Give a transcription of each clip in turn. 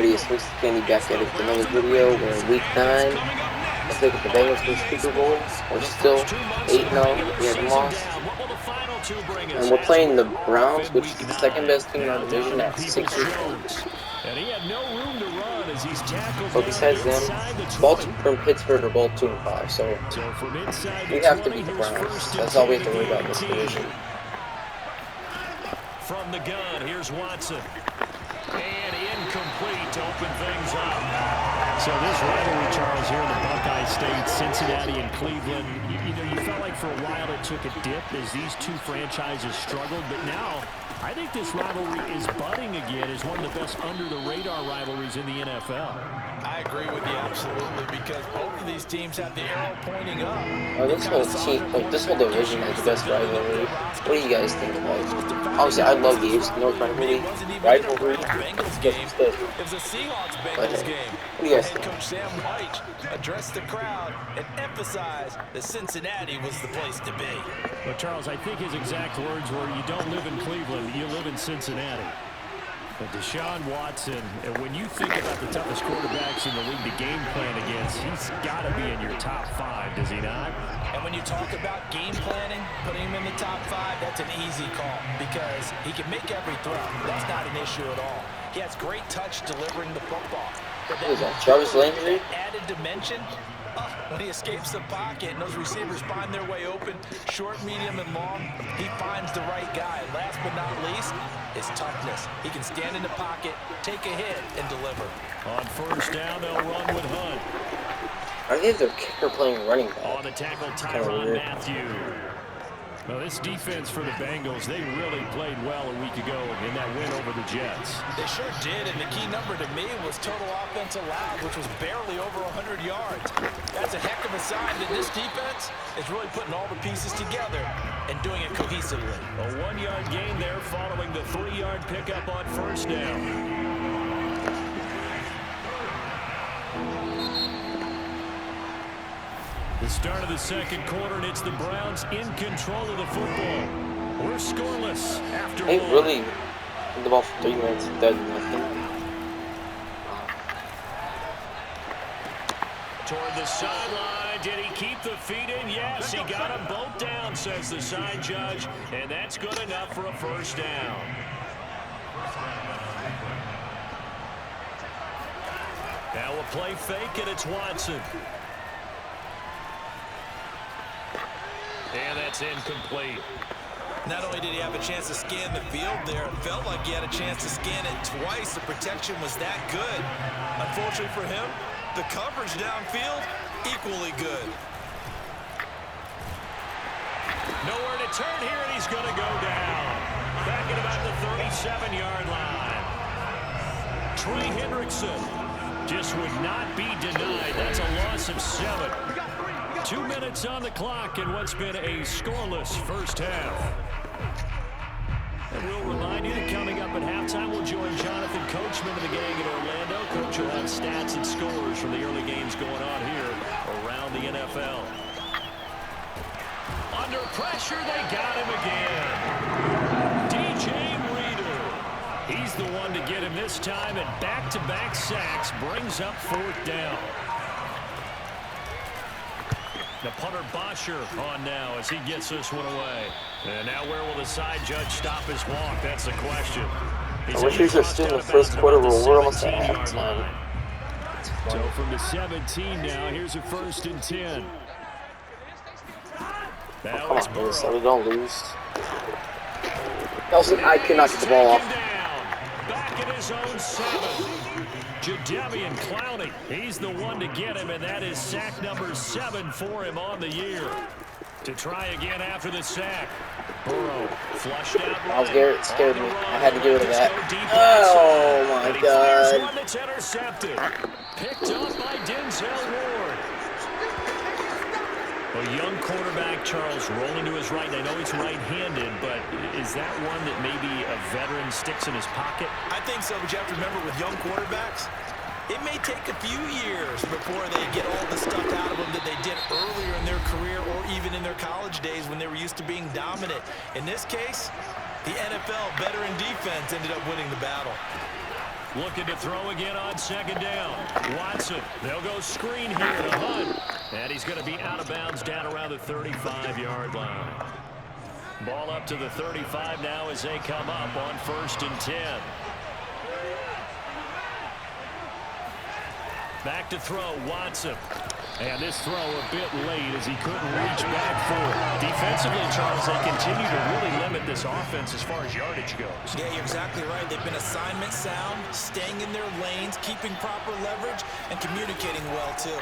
everybody, it's Mr. Candy back at it with another video. We're in week 9. Let's look at the Bengals for the Super Bowl. We're still 8-0. We haven't lost. And we're playing the Browns, which is the second best team in our division at 6-2. But besides them, Baltimore and Pittsburgh are both 2-5. So we have to beat the Browns. That's all we have to worry about in this division. From the gun, here's Watson. And incomplete to open things up. So this rivalry, Charles, here in the Buckeye State, Cincinnati and Cleveland, you felt like for a while it took a dip as these two franchises struggled, but now I think this rivalry is budding again as one of the best under-the-radar rivalries in the NFL. I agree with you absolutely, because both of these teams have the arrow pointing up. This whole team, this whole division has the best rivalry. What do you guys think about it? Obviously, I love the AFC North rivalry. It was a Seahawks-Bengals game. What do you guys Head think? coach Sam White addressed the crowd and emphasized that Cincinnati was the place to be. But Charles, I think his exact words were, you don't live in Cleveland, you live in Cincinnati. But Deshaun Watson, when you think about the toughest quarterbacks in the league to game plan against, he's got to be in your top 5, does he not? And when you talk about game planning, putting him in the top 5, that's an easy call because he can make every throw. That's not an issue at all. He has great touch delivering the football. But What is that, Jarvis Landry? Added dimension, when he escapes the pocket and those receivers find their way open, short, medium, and long, he finds the right guy. Last but not least, his toughness. He can stand in the pocket, take a hit, and deliver. On first down, they'll run with Hunt. I think their kicker playing running back. On the tackle, Tyrann Mathieu. Well, this defense for the Bengals, they really played well a week ago in that win over the Jets. They sure did, and the key number to me was total offense allowed, which was barely over 100 yards. That's a heck of a sign that this defense is really putting all the pieces together and doing it cohesively. A 1-yard gain there following the 3-yard pickup on first down. The start of the second quarter, and it's the Browns in control of the football. We're scoreless after They one. really in the ball for 3 minutes, dead nothing. Toward the sideline, did he keep the feet in? Yes, he got them both down, says the side judge, and that's good enough for a first down. Now a play fake, and it's Watson. And that's incomplete. Not only did he have a chance to scan the field there, it felt like he had a chance to scan it twice. The protection was that good. Unfortunately for him, the coverage downfield, equally good. Nowhere to turn here, and he's going to go down. Back at about the 37-yard line. Trey Hendrickson just would not be denied. That's a loss of 7. 2 minutes on the clock in what's been a scoreless first half. And we'll remind you that coming up at halftime, we'll join Jonathan Coachman of the gang in Orlando. Coach will have stats and scores from the early games going on here around the NFL. Under pressure, they got him again. DJ Reader. He's the one to get him this time, and back-to-back sacks brings up 4th down. The punter Bosher on now as he gets this one away. And now where will the side judge stop his walk? That's the question. I wish we were still in the first quarter where we're almost at halftime. So from the 17 now, here's a 1st and 10. Now Come it's on, Burrow. Minnesota, don't lose. Nelson, I could not get the ball off. Back at his own 7. Jadeveon Clowney, he's the one to get him, and that is sack number 7 for him on the year. To try again after the sack. Burrow flushed out. Miles Garrett scared me. I had to get rid of that. Oh my God. One that's intercepted. Picked up by Denzel Ward. A young quarterback, Charles, rolling to his right. I know he's right-handed, but is that one that maybe a veteran sticks in his pocket? I think so, but you have to remember with young quarterbacks, it may take a few years before they get all the stuff out of them that they did earlier in their career or even in their college days when they were used to being dominant. In this case, the NFL veteran defense ended up winning the battle. Looking to throw again on second down. Watson, they'll go screen here to Hunt. And he's going to be out of bounds down around the 35-yard line. Ball up to the 35 now as they come up on 1st and 10. Back to throw, Watson. And this throw a bit late as he couldn't reach back for it. Defensively, Charles, they continue to really limit this offense as far as yardage goes. Yeah, you're exactly right. They've been assignment sound, staying in their lanes, keeping proper leverage, and communicating well, too.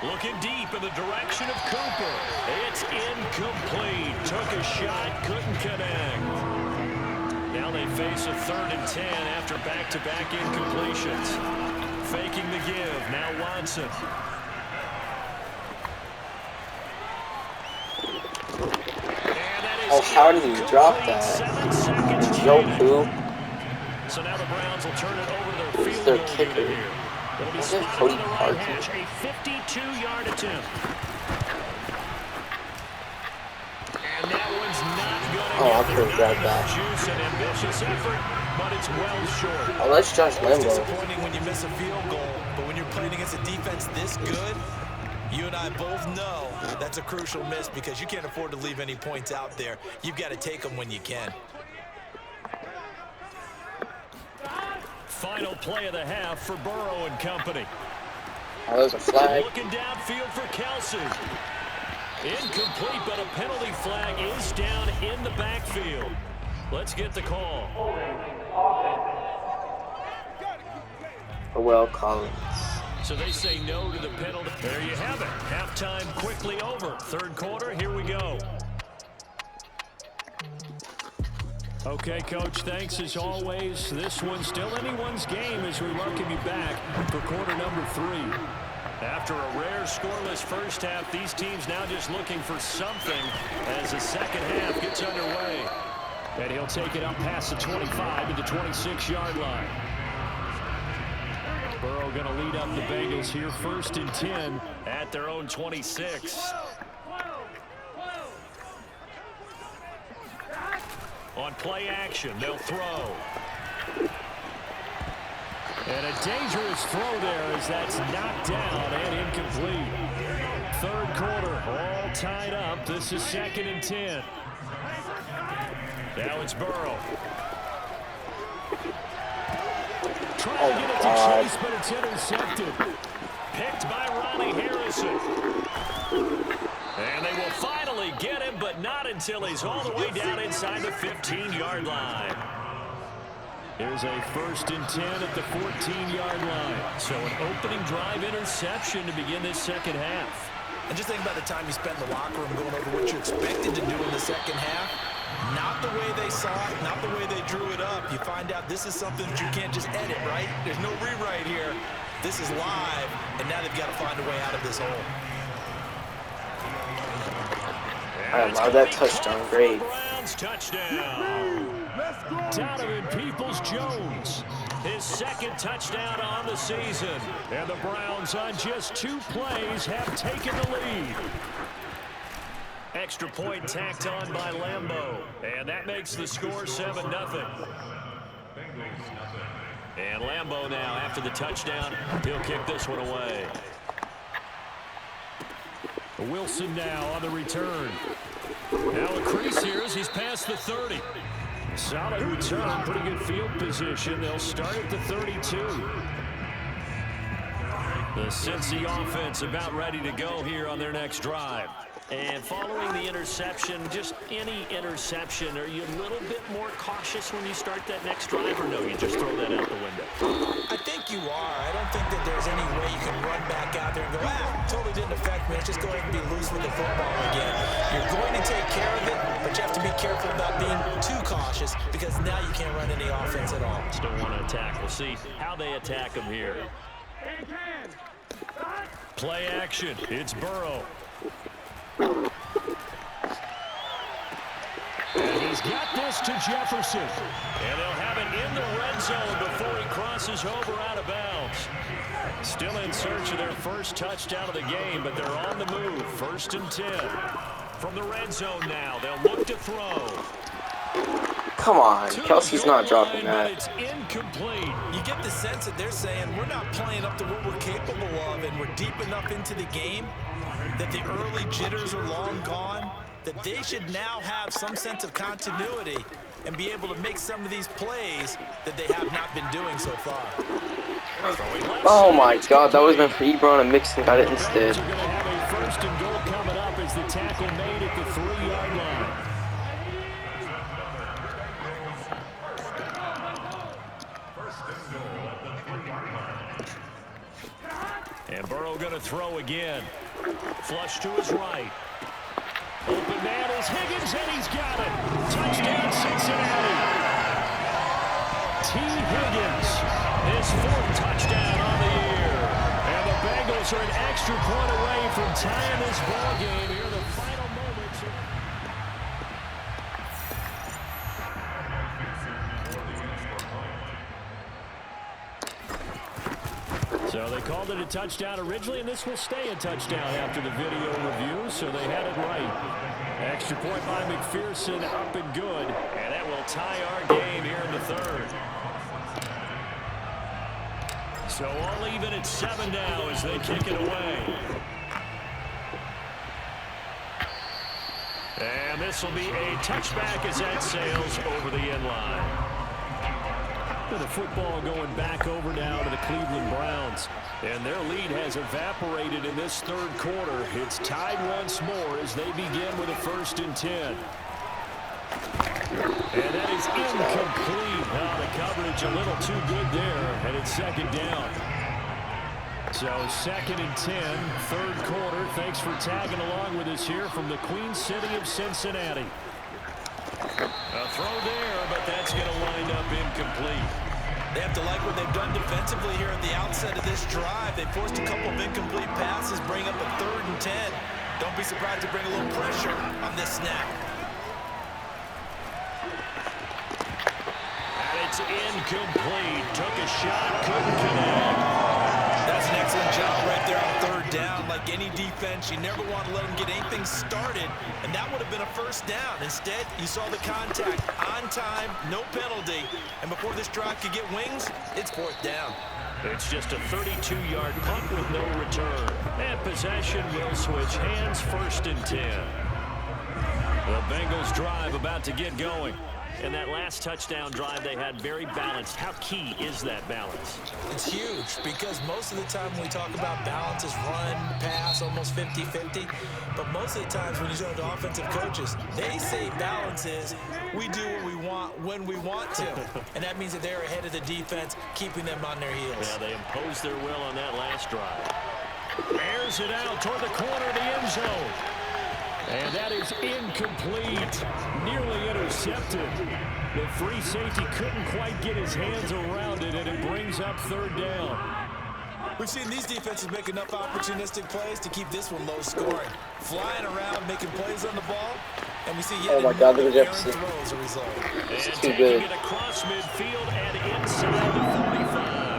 Looking deep in the direction of Cooper. It's incomplete. Took a shot, couldn't connect. Now they face a 3rd and 10 after back-to-back incompletions. Faking the give. Now Watson. Oh, how did he drop that? Joku. So now the Browns will turn it over their Who's field their goal kicker? unit here. It'll be Is it spotted Cody on the right Parker? hash, a 52-yard attempt. And that one's not going to Oh, I get could have grabbed that. juice and ambitious effort, but it's well short. Oh, that's Josh It's Lambo. disappointing when you miss a field goal, but when you're playing against a defense this good, you and I both know that's a crucial miss because you can't afford to leave any points out there. You've got to take them when you can. Final play of the half for Burrow and company. Oh, there's a flag. Looking downfield for Kelsey. Incomplete, but a penalty flag is down in the backfield. Let's get the call. Well, Collins. So they say no to the penalty. There you have it. Halftime quickly over. 3rd quarter, here we go. Okay, Coach, thanks as always. This one's still anyone's game as we welcome you back for quarter number 3. After a rare scoreless first half, these teams now just looking for something as the second half gets underway. And he'll take it up past the 25 to the 26-yard line. Burrow going to lead up the Bengals here 1st and 10 at their own 26. On play action, they'll throw. And a dangerous throw there as that's knocked down and incomplete. 3rd quarter, all tied up. This is 2nd and 10. Now it's Burrow. Trying to get it to Chase, but it's intercepted. Picked by Ronnie Harrison. And they will finally get him, but not until he's all the way down inside the 15-yard line. Here's a 1st and 10 at the 14-yard line. So an opening drive interception to begin this second half. And just think about the time you spent in the locker room going over what you expected to do in the second half. Not the way they saw it, not the way they drew it up. You find out this is something that you can't just edit, right? There's no rewrite here. This is live, and now they've got to find a way out of this hole. I love that touchdown. Great. Browns touchdown. Donovan Peoples-Jones, his 2nd touchdown on the season. And the Browns on just 2 plays have taken the lead. Extra point tacked on by Lambo. And that makes the score 7-0. And Lambo now, after the touchdown, he'll kick this one away. Wilson now on the return. Now a crease here as he's past the 30. Solid return, pretty good field position. They'll start at the 32. The Cincy offense about ready to go here on their next drive. And following the interception, just any interception, are you a little bit more cautious when you start that next drive, or no, you just throw that out the window? I think you are. I don't think that there's any way you can run back out there and go, totally didn't affect me. Let's just go ahead and be loose with the football again. You're going to take care of it, but you have to be careful about being too cautious because now you can't run any offense at all. Still want to attack. We'll see how they attack them here. Play action. It's Burrow. And he's got this to Jefferson. And they'll have it in the red zone before he crosses over out of bounds. Still in search of their first touchdown of the game, but they're on the move. 1st and 10. From the red zone now, they'll look to throw. Come on, Kelsey's not dropping that. It's incomplete. You get the sense that they're saying we're not playing up to what we're capable of, and we're deep enough into the game that the early jitters are long gone, that they should now have some sense of continuity and be able to make some of these plays that they have not been doing so far. Oh my god, that was meant for Ebron, and Mixon got it instead. They're going to have a 1st and goal coming up as the tackle made at the 3-yard line. And Burrow going to throw again. Flush to his right. Open man is Higgins, and he's got it. Touchdown, Cincinnati. T. Higgins, his 4th touchdown on the year. And the Bengals are an extra point away from tying this ball game here in the final moments. So they called it a touchdown originally, and this will stay a touchdown after the video review, so they had it right. Extra point by McPherson, up and good, and that will tie our game here in the 3rd. So all even at 7 now as they kick it away. And this will be a touchback as that sails over the end line. The football going back over now to the Cleveland Browns. And their lead has evaporated in this 3rd quarter. It's tied once more as they begin with a 1st and 10. And that is incomplete. Now the coverage a little too good there, and it's 2nd down. So 2nd and 10, 3rd quarter. Thanks for tagging along with us here from the Queen City of Cincinnati. A throw there, but that's going to wind up incomplete. They have to like what they've done defensively here at the outset of this drive. They forced a couple of incomplete passes, bring up a 3rd and 10. Don't be surprised to bring a little pressure on this snap. And it's incomplete. Took a shot, couldn't connect. That's an excellent job right there on 3rd down. Like any defense, you never want to let them get anything started, and that would have been a 1st down. Instead, you saw the contact on time, no penalty, and before this drive could get wings, it's 4th down. It's just a 32-yard punt with no return. And possession will switch hands, 1st and 10. The Bengals drive about to get going. And that last touchdown drive they had very balanced. How key is that balance? It's huge because most of the time when we talk about balance is run, pass, almost 50-50. But most of the times when you talk to offensive coaches, they say balance is we do what we want when we want to. And that means that they're ahead of the defense, keeping them on their heels. Yeah, they imposed their will on that last drive. Airs it out toward the corner of the end zone. And that is incomplete, nearly intercepted. The free safety couldn't quite get his hands around it, and it brings up 3rd down. We've seen these defenses make enough opportunistic plays to keep this one low scoring. Flying around, making plays on the ball, and we see yet another errant throw as a result. And taking it across midfield and inside the 45.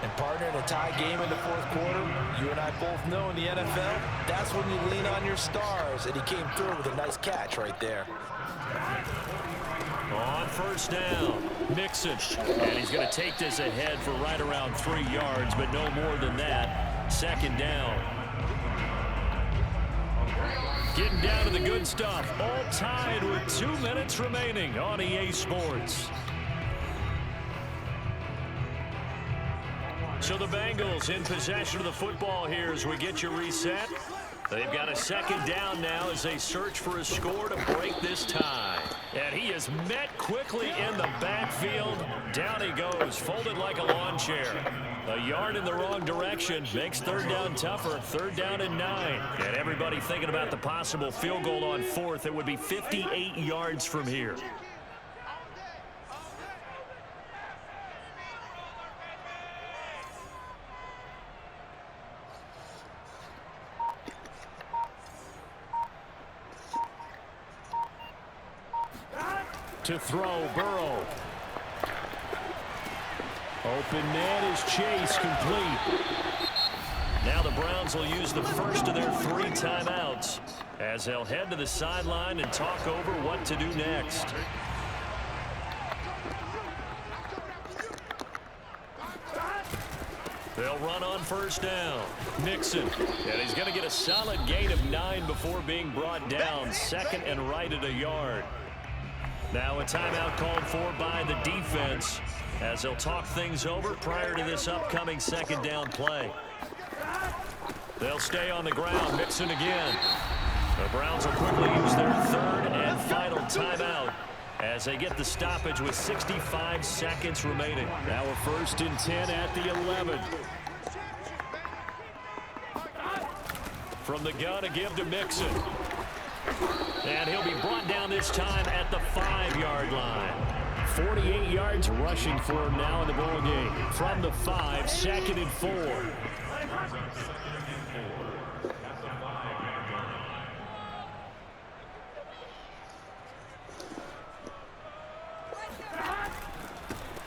And partner, in a tie game in the 4th quarter, you and I both know in the NFL, that's when you lean on your stars, and he came through with a nice catch right there. On 1st down, Mixon, and he's going to take this ahead for right around 3 yards, but no more than that. 2nd down. Getting down to the good stuff, all tied with 2 minutes remaining on EA Sports. So the Bengals in possession of the football here as we get you reset. They've got a 2nd down now as they search for a score to break this tie. And he is met quickly in the backfield. Down he goes, folded like a lawn chair. A yard in the wrong direction makes 3rd down tougher. 3rd down and 9. And everybody thinking about the possible field goal on 4th. It would be 58 yards from here. To throw, Burrow. Open man is Chase, complete. Now the Browns will use the first of their 3 timeouts as they'll head to the sideline and talk over what to do next. They'll run on first down. Mixon, and he's going to get a solid gain of 9 before being brought down. Second and right at a yard. Now a timeout called for by the defense as they'll talk things over prior to this upcoming second down play. They'll stay on the ground. Mixon again. The Browns will quickly use their third and final timeout as they get the stoppage with 65 seconds remaining. Now a 1st and 10 at the 11. From the gun, a give to Mixon. And he'll be brought down this time at the 5-yard line. 48 yards rushing for him now in the ball game. From the 5, 2nd and 4.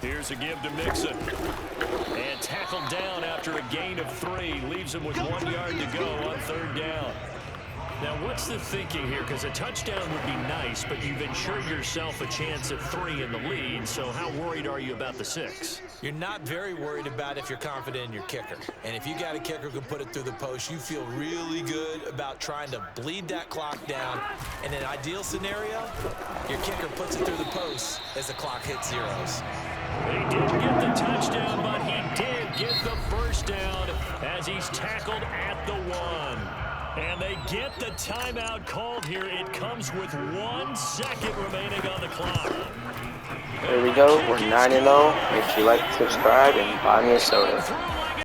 Here's a give to Mixon. And tackled down after a gain of 3. Leaves him with 1 yard to go on 3rd down. Now, what's the thinking here? Because a touchdown would be nice, but you've ensured yourself a chance at 3 in the lead, so how worried are you about the 6? You're not very worried about if you're confident in your kicker. And if you got a kicker who can put it through the post, you feel really good about trying to bleed that clock down. In an ideal scenario, your kicker puts it through the post as the clock hits zeros. He didn't get the touchdown, but he did get the first down as he's tackled at the 1. And they get the timeout called here. It comes with 1 second remaining on the clock. There we go. We're 9-0. Make sure you like, subscribe, and buy me a soda.